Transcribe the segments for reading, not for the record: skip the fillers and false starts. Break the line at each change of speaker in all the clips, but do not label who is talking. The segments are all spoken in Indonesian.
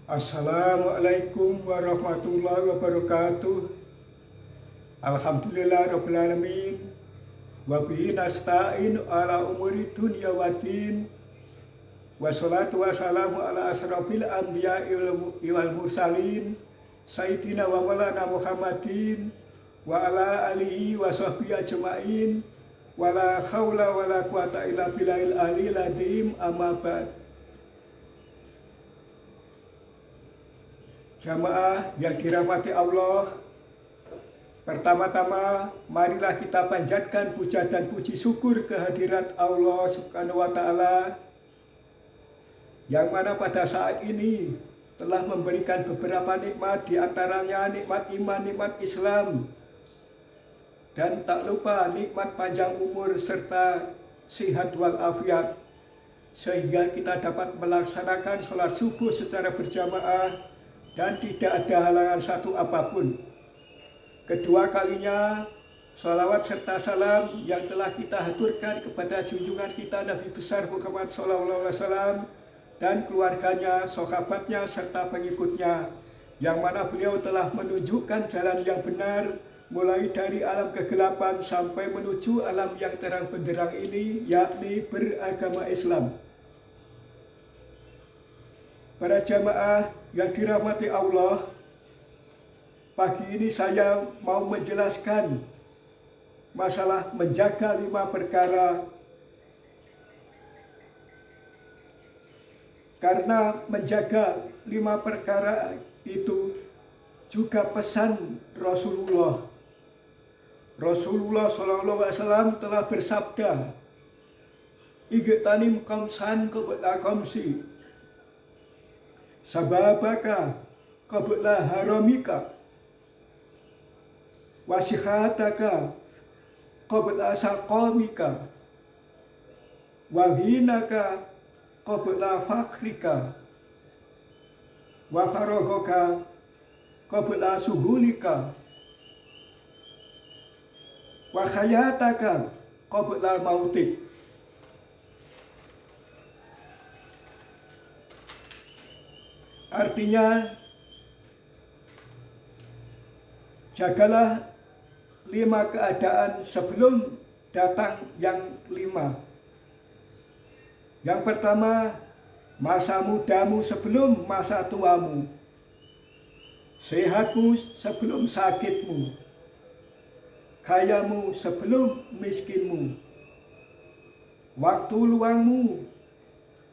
Assalamualaikum warahmatullahi wabarakatuh. Alhamdulillah rabbil alamin. Wa bihi nasta'in ala umuri dunya waddin. Wassalatu wassalamu ala asrofil anbiya'i wal mursalin Sayyidina wa maulana Muhammadin wa ala alihi wa sahbihi ajma'in. Wala khawla wala quwata illa billahil aliyil azim, amma ba'd. Jamaah yang dirahmati Allah, pertama-tama marilah kita panjatkan puja dan puji syukur kehadirat Allah Subhanahu wa Ta'ala, yang mana pada saat ini telah memberikan beberapa nikmat, diantaranya nikmat iman, nikmat Islam, dan tak lupa nikmat panjang umur serta sihat walafiat, sehingga kita dapat melaksanakan sholat subuh secara berjamaah dan tidak ada halangan satu apapun. Kedua kalinya, sholawat serta salam yang telah kita haturkan kepada junjungan kita Nabi besar Muhammad SAW dan keluarganya, sahabatnya, serta pengikutnya, yang mana beliau telah menunjukkan jalan yang benar, mulai dari alam kegelapan sampai menuju alam yang terang benderang ini, yakni beragama Islam. Para jamaah yang dirahmati Allah, pagi ini saya mau menjelaskan masalah menjaga 5 perkara. Karena menjaga 5 perkara itu juga pesan Rasulullah. Rasulullah SAW telah bersabda, "Igtanim khamsan qabla khamsi, sababaka qabla haramika, wasihataka qabla saqamika, wahinaka qabla fakrika, wa faragaka qabla suhulika, wa khayataka qabla mautik." Artinya, jagalah 5 keadaan sebelum datang yang 5. Yang pertama, masa mudamu sebelum masa tuamu, sehatmu sebelum sakitmu, kayamu sebelum miskinmu, waktu luangmu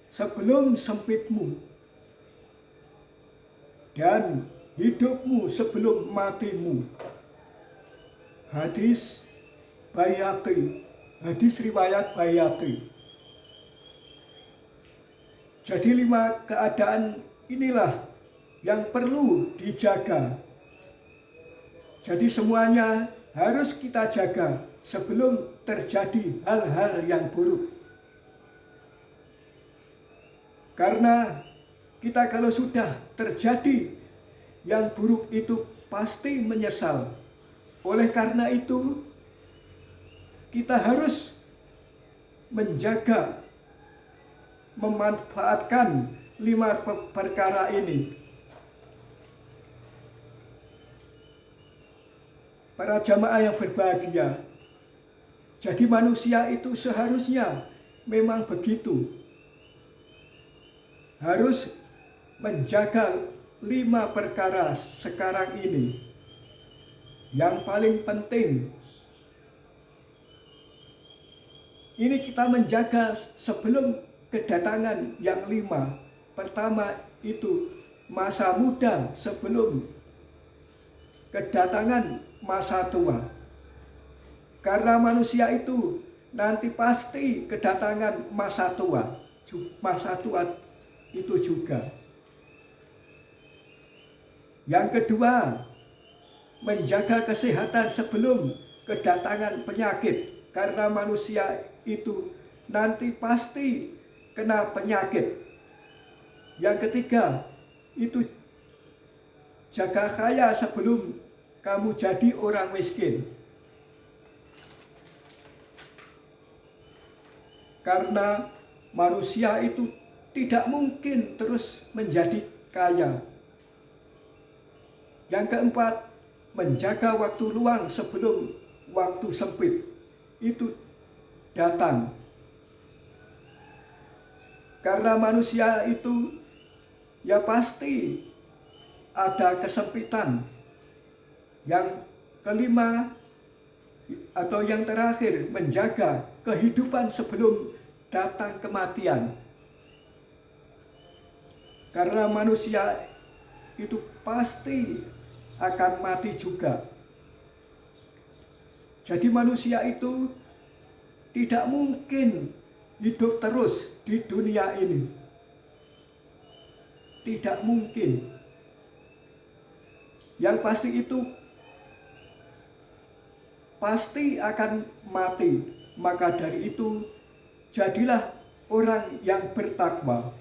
sebelum sempitmu, dan hidupmu sebelum matimu. Hadis Baihaqi, hadis riwayat Baihaqi. Jadi 5 keadaan inilah yang perlu dijaga. Jadi semuanya harus kita jaga sebelum terjadi hal-hal yang buruk. Karena kita kalau sudah terjadi yang buruk itu pasti menyesal. Oleh karena itu, kita harus menjaga, memanfaatkan 5 perkara ini. Para jamaah yang berbahagia, jadi manusia itu seharusnya memang begitu. Harus menjaga 5 perkara sekarang ini. Yang paling penting, ini kita menjaga sebelum kedatangan yang 5. Pertama itu masa muda sebelum kedatangan masa tua. Karena manusia itu nanti pasti kedatangan masa tua. Masa tua itu juga. Yang kedua, menjaga kesehatan sebelum kedatangan penyakit. Karena manusia itu nanti pasti kena penyakit. Yang ketiga, itu jaga kaya sebelum kamu jadi orang miskin. Karena manusia itu tidak mungkin terus menjadi kaya. Yang keempat, menjaga waktu luang sebelum waktu sempit itu datang. Karena manusia itu ya pasti ada kesempitan. Yang kelima atau yang terakhir, menjaga kehidupan sebelum datang kematian. Karena manusia itu pasti akan mati juga. Jadi manusia itu tidak mungkin hidup terus di dunia ini. Tidak mungkin. Yang pasti itu pasti akan mati. Maka dari itu, jadilah orang yang bertakwa,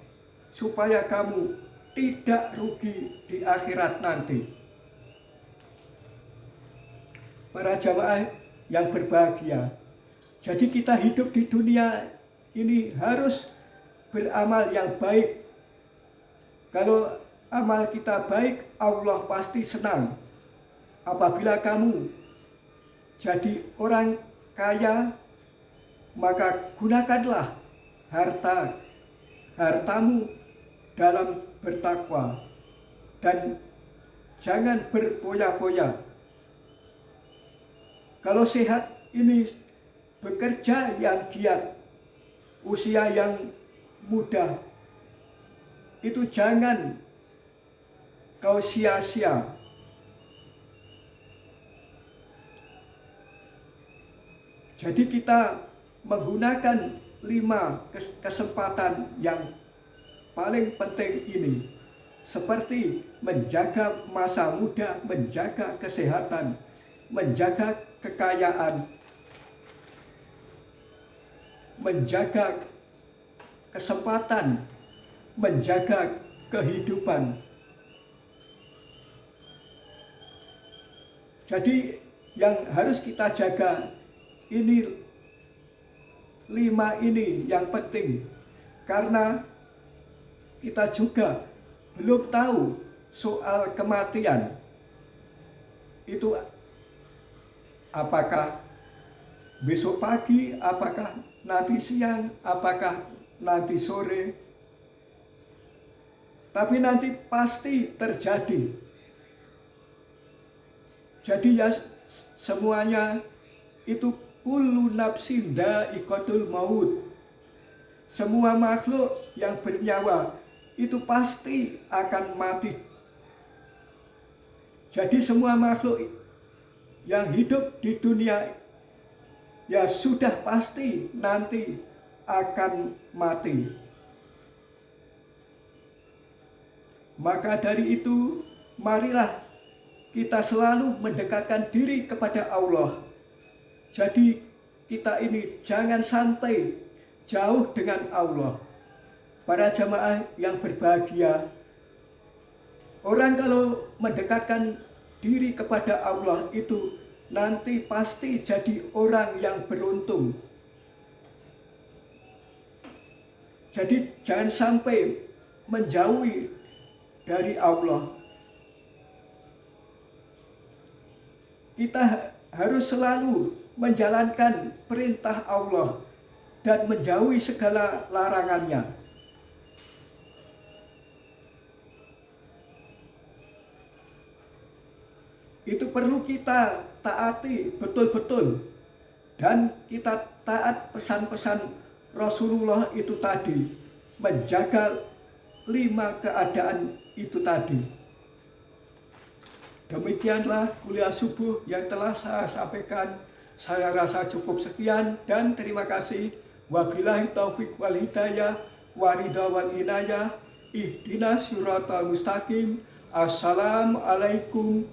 supaya kamu tidak rugi di akhirat nanti. Para jamaah yang berbahagia, jadi kita hidup di dunia ini harus beramal yang baik. Kalau amal kita baik, Allah pasti senang. Apabila kamu jadi orang kaya, maka gunakanlah hartamu dalam bertakwa dan jangan berpoya-poya. Kalau sehat ini bekerja yang giat, usia yang muda, itu jangan kau sia-sia. Jadi kita menggunakan 5 kesempatan yang paling penting ini, seperti menjaga masa muda, menjaga kesehatan, menjaga kekayaan, menjaga kesempatan, menjaga kehidupan. Jadi yang harus kita jaga ini 5 ini yang penting, karena kita juga belum tahu soal kematian itu apakah besok pagi, apakah nanti siang, apakah nanti sore. Tapi nanti pasti terjadi. Jadi ya semuanya itu kullu nafsin dha'iqatul maut. Semua makhluk yang bernyawa itu pasti akan mati. Jadi semua makhluk yang hidup di dunia ya sudah pasti nanti akan mati. Maka dari itu, marilah kita selalu mendekatkan diri kepada Allah. Jadi kita ini jangan sampai jauh dengan Allah. Para jamaah yang berbahagia, orang kalau mendekatkan diri kepada Allah itu nanti pasti jadi orang yang beruntung. Jadi jangan sampai menjauhi dari Allah. Kita harus selalu menjalankan perintah Allah dan menjauhi segala larangannya. Itu perlu kita taati betul-betul, dan kita taat pesan-pesan Rasulullah itu tadi, menjaga 5 keadaan itu tadi. Demikianlah kuliah subuh yang telah saya sampaikan. Saya rasa cukup sekian dan terima kasih. Wabillahi taufik wal hidayah, waridha wal inayah, ihdinas siratal mustaqim. Assalamualaikum